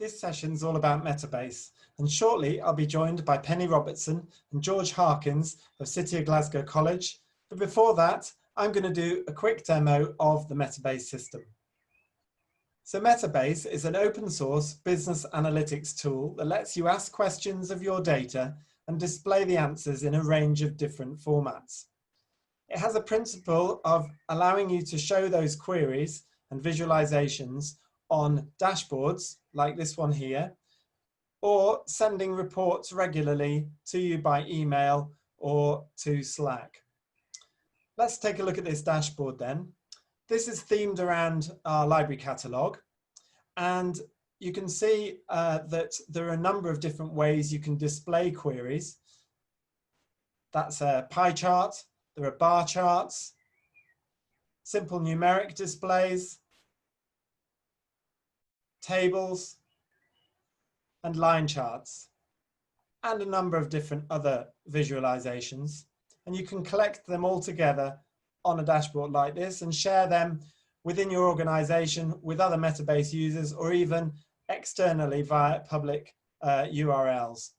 This session's all about Metabase, and shortly I'll be joined by Penny Robertson and George Harkins of City of Glasgow College. But before that, I'm going to do a quick demo of the Metabase system. So Metabase is an open source business analytics tool that lets you ask questions of your data and display the answers in a range of different formats. It has a principle of allowing you to show those queries and visualizations on dashboards like this one here, or sending reports regularly to you by email or to Slack. Let's take a look at this dashboard then. This is themed around our library catalogue, and you can see that there are a number of different ways you can display queries. That's a pie chart, there are bar charts, simple numeric displays, tables, and line charts, and a number of different other visualizations. And you can collect them all together on a dashboard like this and share them within your organization with other Metabase users, or even externally via public URLs.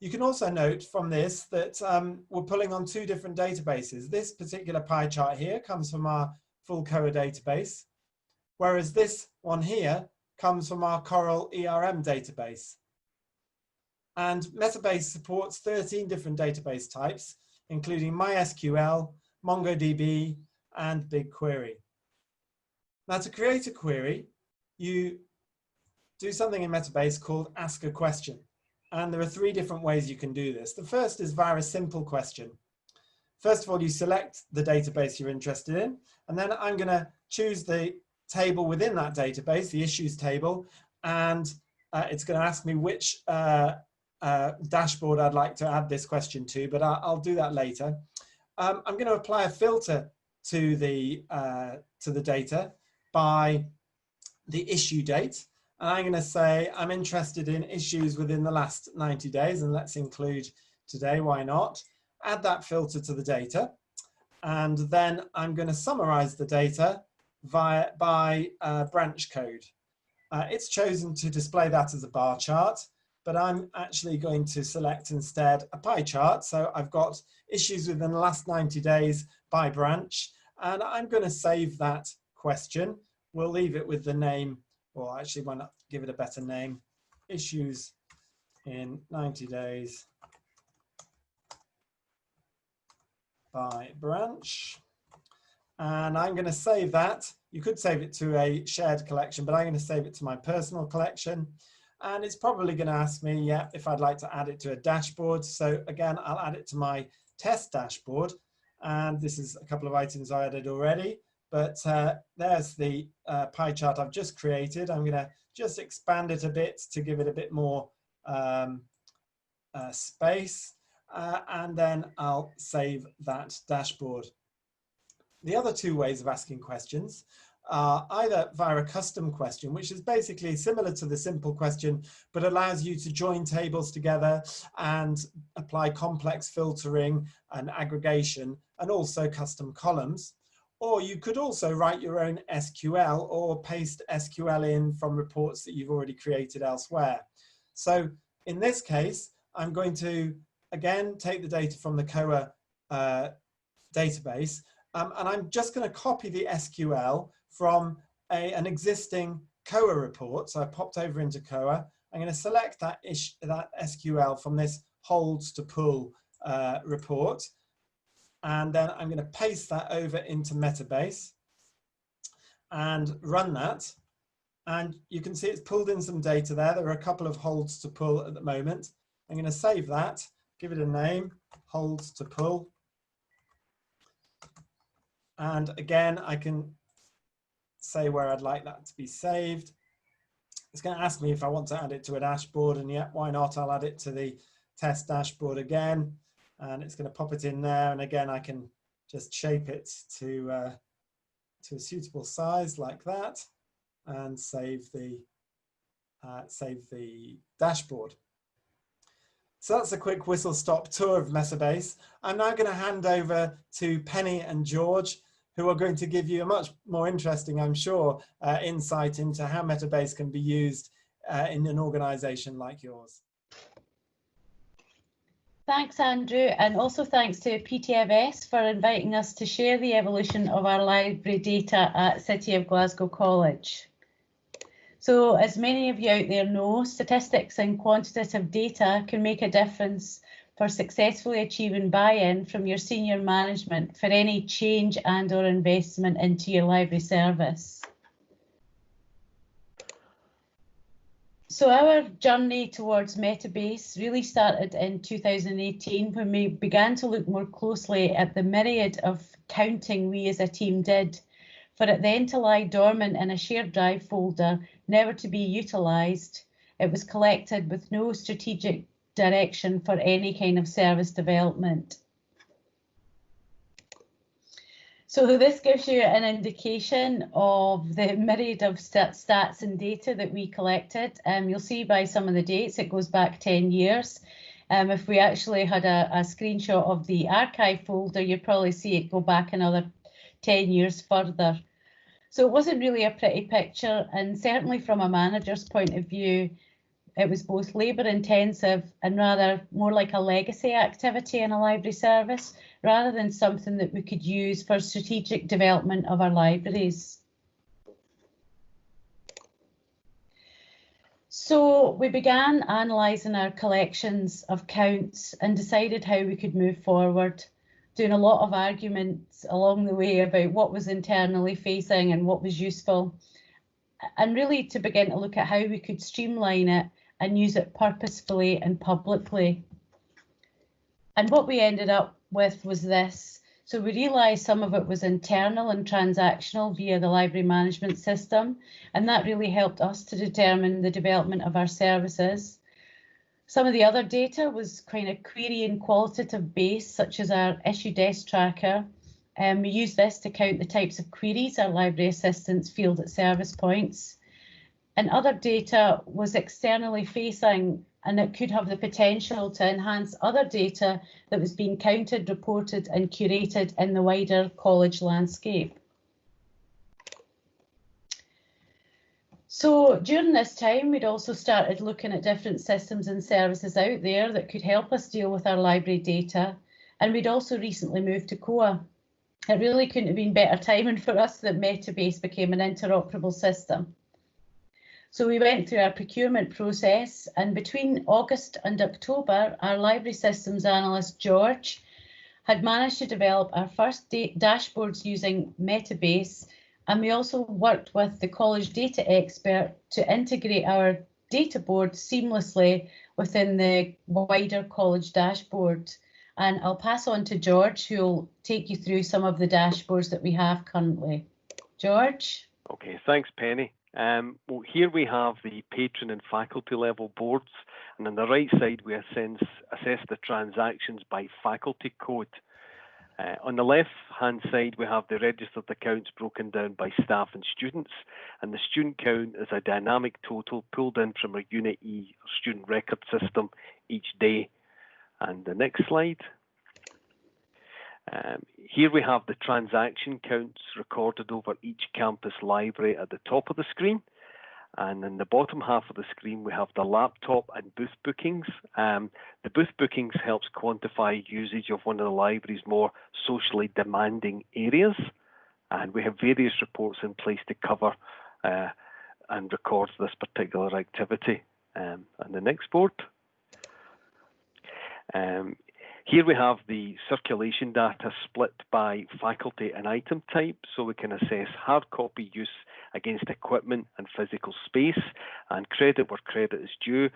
You can also note from this that we're pulling on two different databases. This particular pie chart here comes from our full COA database, whereas this one here comes from our Coral ERM database. And Metabase supports 13 different database types, including MySQL, MongoDB, and BigQuery. Now, to create a query, you do something in Metabase called Ask a Question. And there are three different ways you can do this. The first is via a simple question. First of all, you select the database you're interested in, and then I'm going to choose the table within that database, the issues table, and it's going to ask me which dashboard I'd like to add this question to, but I'll do that later. I'm going to apply a filter to the data by the issue date, and I'm going to say I'm interested in issues within the last 90 days, and let's include today, why not? Add that filter to the data, and then I'm going to summarize the data by branch code. It's chosen to display that as a bar chart, but I'm actually going to select instead a pie chart. So I've got issues within the last 90 days by branch, and I'm going to save that question. We'll leave it with the name, or actually why not give it a better name, issues in 90 days by branch. And I'm going to save that. You could save it to a shared collection, but I'm going to save it to my personal collection. And it's probably going to ask me, yeah, if I'd like to add it to a dashboard. So again, I'll add it to my test dashboard. And this is a couple of items I added already. But there's the pie chart I've just created. I'm going to just expand it a bit to give it a bit more space. And then I'll save that dashboard. The other two ways of asking questions are either via a custom question, which is basically similar to the simple question, but allows you to join tables together and apply complex filtering and aggregation, and also custom columns. Or you could also write your own SQL or paste SQL in from reports that you've already created elsewhere. So in this case, I'm going to, again, take the data from the COA database, and I'm just going to copy the SQL from an existing COA report. So I popped over into COA. I'm going to select that SQL from this holds to pull report. And then I'm going to paste that over into Metabase and run that. And you can see it's pulled in some data there. There are a couple of holds to pull at the moment. I'm going to save that, give it a name, holds to pull. And again, I can say where I'd like that to be saved. It's going to ask me if I want to add it to a dashboard, and yeah, why not? I'll add it to the test dashboard again, and it's going to pop it in there. And again, I can just shape it to a suitable size like that, and save the dashboard. So that's a quick whistle-stop tour of Metabase. I'm now going to hand over to Penny and George, who are going to give you a much more interesting, I'm sure, insight into how Metabase can be used in an organisation like yours. Thanks, Andrew, and also thanks to PTFS for inviting us to share the evolution of our library data at City of Glasgow College. So, as many of you out there know, statistics and quantitative data can make a difference for successfully achieving buy-in from your senior management for any change and/or investment into your library service. So our journey towards Metabase really started in 2018 when we began to look more closely at the myriad of counting we as a team did, for it then to lie dormant in a shared drive folder, never to be utilised. It was collected with no strategic direction for any kind of service development. So this gives you an indication of the myriad of stats and data that we collected. You'll see by some of the dates, it goes back 10 years. If we actually had a screenshot of the archive folder, you'd probably see it go back another 10 years further. So it wasn't really a pretty picture, and certainly from a manager's point of view, it was both labour intensive and rather more like a legacy activity in a library service, rather than something that we could use for strategic development of our libraries. So we began analysing our collections of counts and decided how we could move forward, doing a lot of arguments along the way about what was internally facing and what was useful, and really to begin to look at how we could streamline it and use it purposefully and publicly. And what we ended up with was this. So we realised some of it was internal and transactional via the library management system, and that really helped us to determine the development of our services. Some of the other data was kind of query and qualitative based, such as our issue desk tracker. We use this to count the types of queries our library assistants field at service points. And other data was externally facing, and it could have the potential to enhance other data that was being counted, reported and curated in the wider college landscape. So during this time, we'd also started looking at different systems and services out there that could help us deal with our library data. And we'd also recently moved to COA. It really couldn't have been better timing for us that Metabase became an interoperable system. So we went through our procurement process, and between August and October, our library systems analyst, George, had managed to develop our first dashboards using Metabase, and we also worked with the college data expert to integrate our data board seamlessly within the wider college dashboard. And I'll pass on to George, who will take you through some of the dashboards that we have currently. George? Okay, thanks, Penny. Well, here we have the patron and faculty level boards, and on the right side we assess the transactions by faculty code. On the left-hand side we have the registered accounts broken down by staff and students, and the student count is a dynamic total pulled in from a Unit E student record system each day. And the next slide. Here we have the transaction counts recorded over each campus library at the top of the screen, and in the bottom half of the screen we have the laptop and booth bookings. The booth bookings helps quantify usage of one of the library's more socially demanding areas, and we have various reports in place to cover and record this particular activity. And the next board. Here we have the circulation data split by faculty and item type, so we can assess hard copy use against equipment and physical space, and credit where credit is due.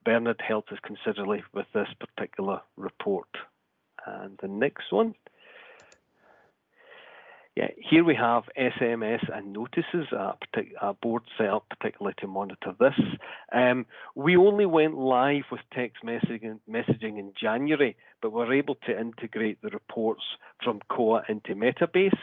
Bernard helped us considerably with this particular report. And the next one. Yeah, here we have SMS and notices, a board set up particularly to monitor this. We only went live with text messaging in January, but we're able to integrate the reports from COA into Metabase,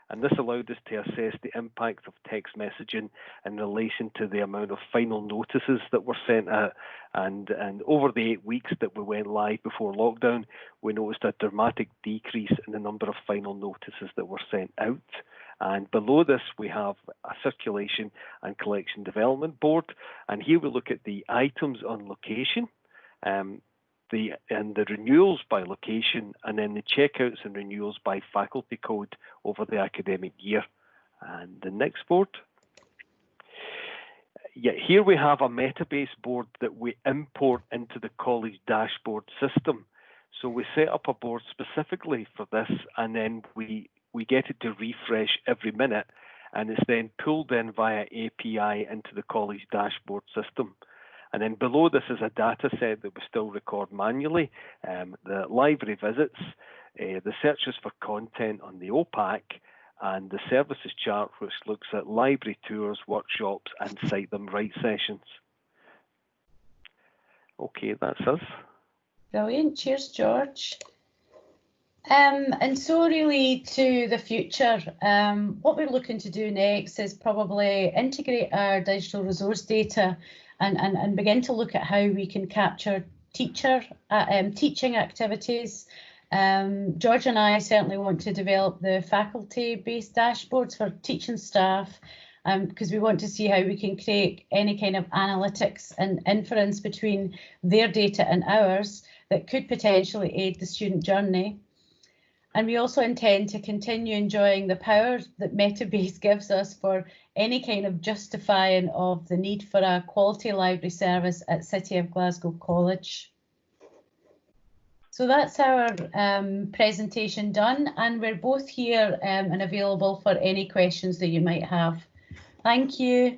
and this allowed us to assess the impact of text messaging in relation to the amount of final notices that were sent out. And over the 8 weeks that we went live before lockdown, we noticed a dramatic decrease in the number of final notices that were sent out. And below this, we have a circulation and collection development board. And here we look at the items on location, and the renewals by location, and then the checkouts and renewals by faculty code over the academic year. And the next board. Yeah, here we have a Metabase board that we import into the college dashboard system. So we set up a board specifically for this, and then we get it to refresh every minute, and it's then pulled in via API into the college dashboard system. And then below this is a data set that we still record manually, the library visits, the searches for content on the OPAC, and the services chart, which looks at library tours, workshops, and cite them right sessions. Okay, that's us. Brilliant. Cheers, George. And so really to the future, what we're looking to do next is probably integrate our digital resource data and begin to look at how we can capture teaching activities. George and I certainly want to develop the faculty-based dashboards for teaching staff, because we want to see how we can create any kind of analytics and inference between their data and ours that could potentially aid the student journey. And we also intend to continue enjoying the power that Metabase gives us for any kind of justifying of the need for a quality library service at City of Glasgow College. So that's our presentation done, and we're both here and available for any questions that you might have. Thank you.